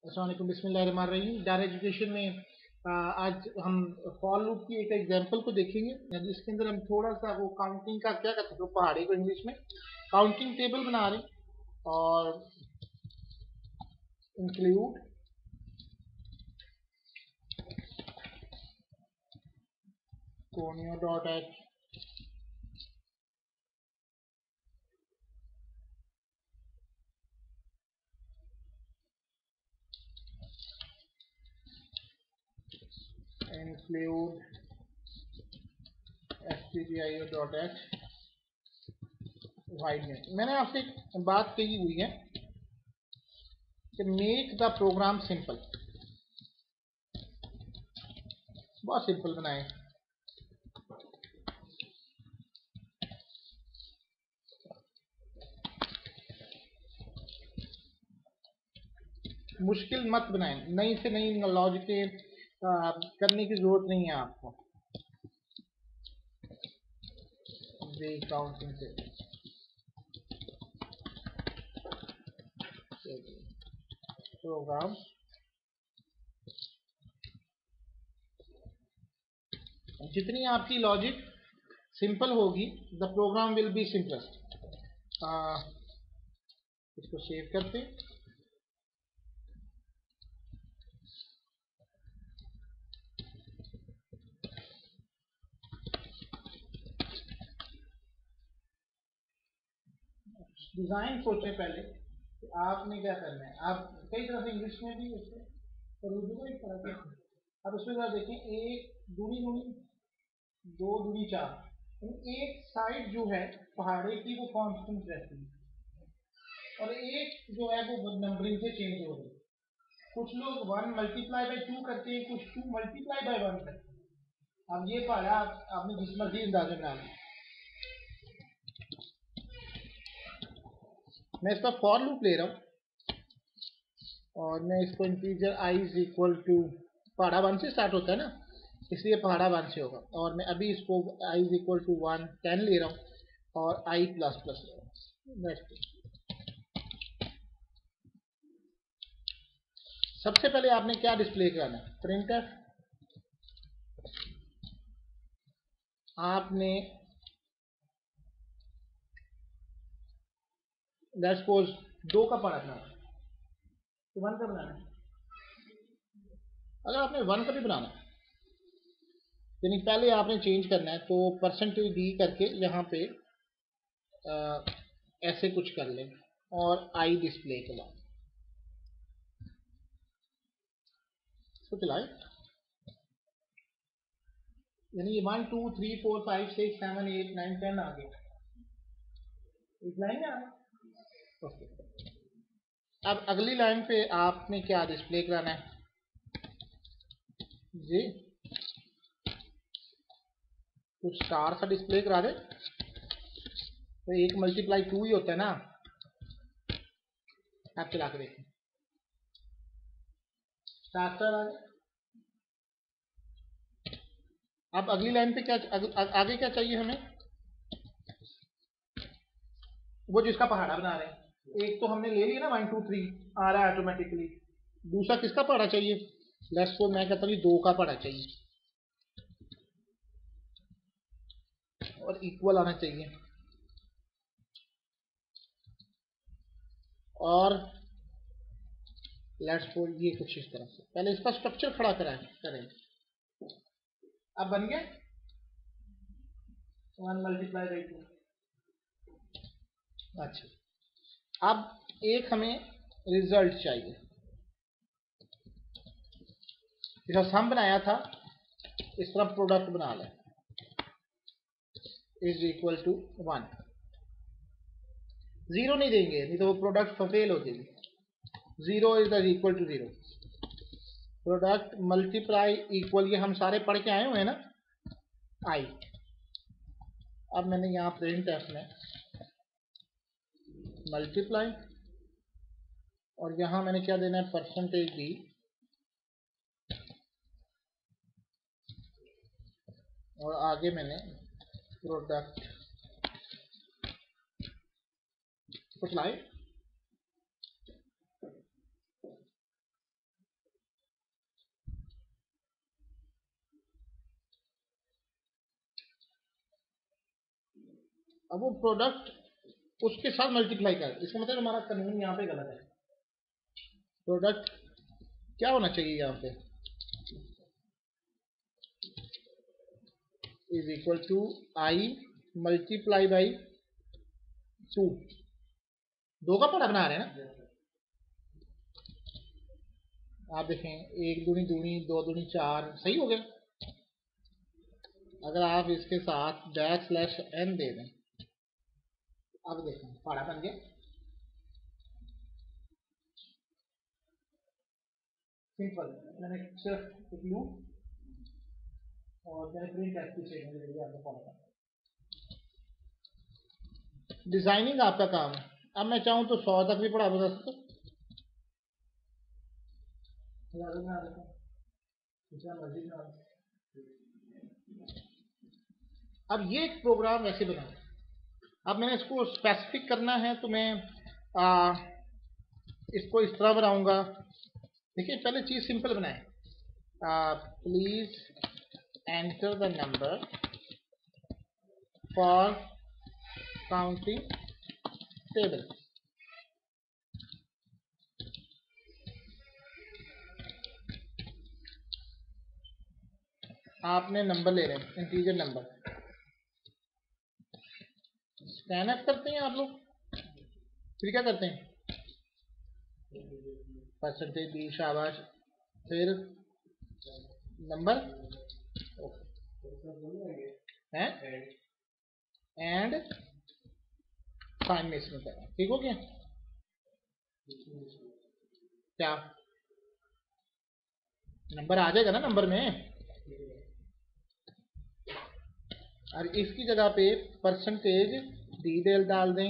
अस्सलाम वालेकुम, बिस्मिल्लाहिर्रहमानिर्रहीम। डायरेक्ट एजुकेशन में आज हम फॉर लूप की एक एग्जांपल को देखेंगे, जिसके अंदर हम थोड़ा सा वो काउंटिंग का क्या करते हैं, तो पहाड़ी को इंग्लिश में काउंटिंग टेबल बना रहे हैं और include conio dot H include stdio dot H wide में। मैंने आपसे एक बात कही हुई है कि मेक द प्रोग्राम सिंपल, बहुत सिंपल बनाएं। मुश्किल मत बनाएं, नई से नई लॉजिकें करने की जरूरत नहीं है आपको। काउंटिंग से प्रोग्राम जितनी आपकी लॉजिक सिंपल होगी, the program will be simplest. इसको सेव करते हैं। डिजाइन सोचने पहले कि आपने क्या करना है। आप कई तरह से इंग्लिश में भी और उर्दू में एक तरह के। अब उसमें जरा देखें, एक दूनी दूनी दो दूनी चार, एक साइड जो है पहाड़े की वो कांस्टेंट रहती है और एक जो है वो नंबरिंग से चेंज हो रही है। कुछ लोग 1 मल्टीप्लाई बाई 2 करते हैं, कुछ 2 मल्टीप्लाई बाई 1 करते हैं। अब ये पहाड़ा आपने जिस मर्जी अंदाजे बना लिया। मैं इसका फॉर लूप ले रहा हूँ और मैं इसको integer i is equal to, पहाड़ा 1 से स्टार्ट होता है ना, इसलिए पहाड़ा 1 से होगा। और मैं अभी इसको i इज इक्वल टू 1 10 ले रहा हूँ और i प्लस प्लस ले रहा हूँ। सबसे पहले आपने क्या डिस्प्ले कराना है, प्रिंटफ। आपने लेट्स सपोज 2 का पढ़ा था तो 1 का बनाना है। अगर आपने 1 का भी बनाना है, यानी पहले आपने चेंज करना है, तो परसेंटेज डी करके यहाँ पे ऐसे कुछ कर लें और आई डिस्प्ले के बाद इसको चलाए। यानी ये 1 2 3 4 5 6 7 8 9 10 आ गया, इस लाइन में आ रहा। ओके, अब अगली लाइन पे आपने क्या डिस्प्ले कराना है जी, कुछ स्टार सा डिस्प्ले करा दे। तो 1 मल्टीप्लाई 2 ही होता है ना। आप चला के देखें, स्टार स्टार आ गया। अब अगली लाइन पे क्या आगे क्या चाहिए हमें, वो जिसका पहाड़ा बना रहे हैं। एक तो हमने ले लिया ना 1 2 3 आ रहा है ऑटोमेटिकली। दूसरा किसका पहाड़ा चाहिए, लेट्स सपोज मैं कहता हूँ 2 का पहाड़ा चाहिए और इक्वल आना चाहिए। और लेट्स सपोज ये कुछ इस तरह से, पहले इसका स्ट्रक्चर खड़ा करें। अब बन गया 1 मल्टीप्लाई बाई 2। अच्छा, अब एक हमें रिजल्ट चाहिए। जैसा सम बनाया था इस तरह प्रोडक्ट बना लें, इज इक्वल टू 1। जीरो नहीं देंगे, नहीं तो वो प्रोडक्ट फेल हो जाएगी। 0 is equal to 0। Product multiply equal, ये हम सारे पढ़ के आए हुए हैं ना, आई। अब मैंने यहाँ प्रिंट एफ में मल्टीप्लाई और यहाँ मैंने क्या देना है, परसेंटेज डी और आगे मैंने प्रोडक्ट कुछ लाए। अब वो प्रोडक्ट उसके साथ मल्टीप्लाई कर, इसका मतलब हमारा कानून यहाँ पे गलत है। प्रोडक्ट क्या होना चाहिए यहाँ पे, is equal to i multiply by 2। 2 का पड़ा बना रहे हैं ना, आप देखें 1 दूनी दूनी 2 दूनी 4, सही हो गया। अगर आप इसके साथ बैक स्लैश एन दे दें, अब देखें पहाड़ा बन गया। सिंपल, मैंने सिर्फ एक लूप और मैंने प्रिंट टेस्ट की स्टेटमेंट दे दी, आपको फॉलो करना। डिजाइनिंग आपका काम है। अब मैं चाहूँ तो 100 तक भी पढ़ा बता सकता हूँ, अब ये एक प्रोग्राम वैसे बना, अब मैंने इसको स्पेसिफिक करना है तो मैं इसको इस तरह बनाऊंगा। देखिए पहले चीज सिंपल बनाए, please enter the number for counting table. आपने नंबर ले रहे हैं, इंटीजर नंबर, स्कैन अप करते हैं आप लोग, फिर क्या करते हैं, परसेंटेज दी, शाबाश, फिर नंबर है एंड साइन में इसमें करें, ठीक हो गया। क्या नंबर आ जाएगा ना नंबर में, और इसकी जगह पे परसेंटेज डिटेल डाल दें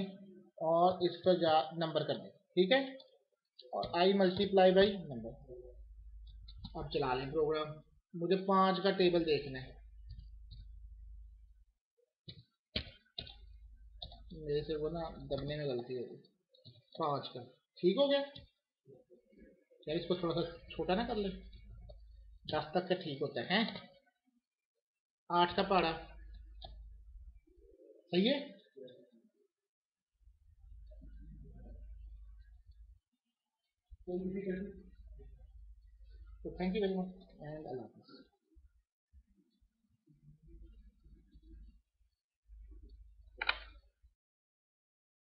और इस पर जा नंबर कर दें, ठीक है, और आई मल्टीप्लाई बाई नंबर। अब चला लें प्रोग्राम, मुझे 5 का टेबल देखना है, मेरे से वो ना दबने में गलती हो गई, 5 का, ठीक हो गया। क्या इसको थोड़ा सा छोटा ना कर ले, 10 तक का ठीक होता है, 8 का पहाड़ा सही है। तो thank you very much and अल्लाह हाफिज़।